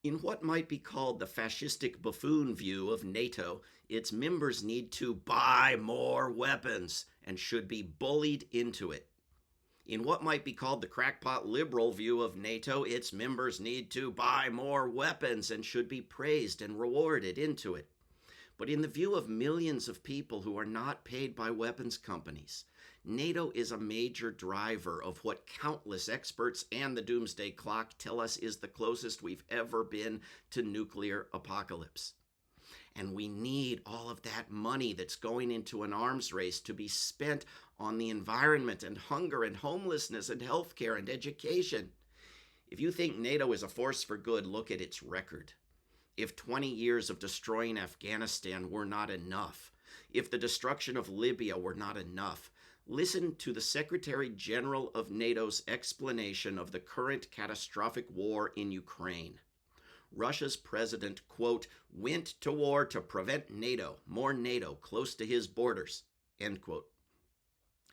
In what might be called the fascistic buffoon view of NATO, its members need to buy more weapons and should be bullied into it. In what might be called the crackpot liberal view of NATO, its members need to buy more weapons and should be praised and rewarded into it. But in the view of millions of people who are not paid by weapons companies, NATO is a major driver of what countless experts and the doomsday clock tell us is the closest we've ever been to nuclear apocalypse. And we need all of that money that's going into an arms race to be spent on the environment and hunger and homelessness and healthcare and education. If you think NATO is a force for good, look at its record. If 20 years of destroying Afghanistan were not enough, if the destruction of Libya were not enough, listen to the Secretary General of NATO's explanation of the current catastrophic war in Ukraine. Russia's president, quote, went to war to prevent NATO, more NATO close to his borders, end quote.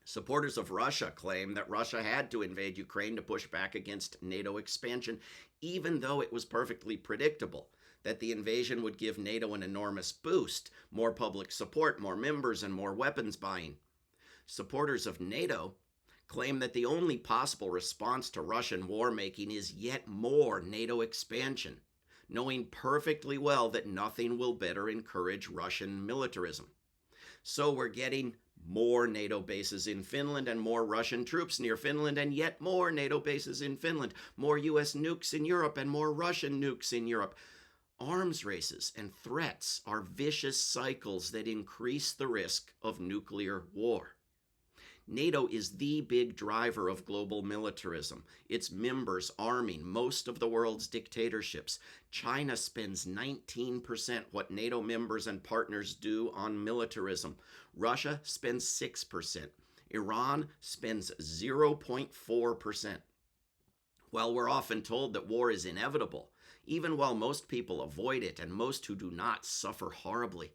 Supporters of Russia claim that Russia had to invade Ukraine to push back against NATO expansion, even though it was perfectly predictable that the invasion would give NATO an enormous boost, more public support, more members, and more weapons buying. Supporters of NATO claim that the only possible response to Russian war-making is yet more NATO expansion, knowing perfectly well that nothing will better encourage Russian militarism. So we're getting more NATO bases in Finland and more Russian troops near Finland and yet more NATO bases in Finland, more US nukes in Europe and more Russian nukes in Europe. Arms races and threats are vicious cycles that increase the risk of nuclear war. NATO is the big driver of global militarism, its members arming most of the world's dictatorships. China spends 19% what NATO members and partners do on militarism. Russia spends 6%. Iran spends 0.4%. While we're often told that war is inevitable, even while most people avoid it and most who do not suffer horribly,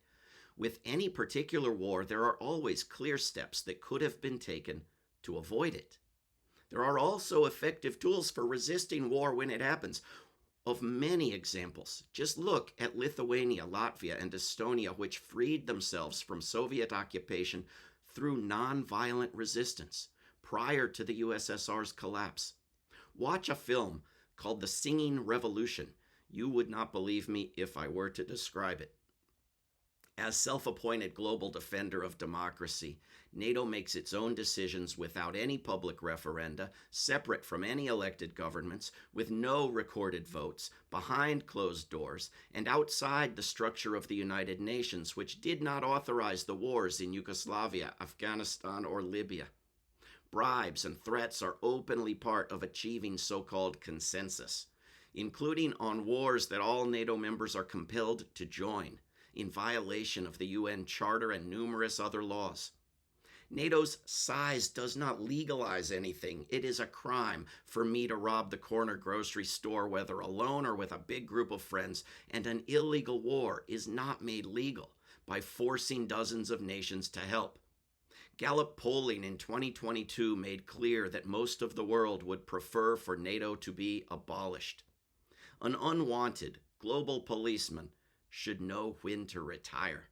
with any particular war, there are always clear steps that could have been taken to avoid it. There are also effective tools for resisting war when it happens. Of many examples, just look at Lithuania, Latvia, and Estonia, which freed themselves from Soviet occupation through nonviolent resistance prior to the USSR's collapse. Watch a film called The Singing Revolution. You would not believe me if I were to describe it. As self-appointed global defender of democracy, NATO makes its own decisions without any public referenda, separate from any elected governments, with no recorded votes, behind closed doors, and outside the structure of the United Nations, which did not authorize the wars in Yugoslavia, Afghanistan, or Libya. Bribes and threats are openly part of achieving so-called consensus, including on wars that all NATO members are compelled to join, in violation of the UN Charter and numerous other laws. NATO's size does not legalize anything. It is a crime for me to rob the corner grocery store, whether alone or with a big group of friends, and an illegal war is not made legal by forcing dozens of nations to help. Gallup polling in 2022 made clear that most of the world would prefer for NATO to be abolished. An unwanted global policeman should know when to retire.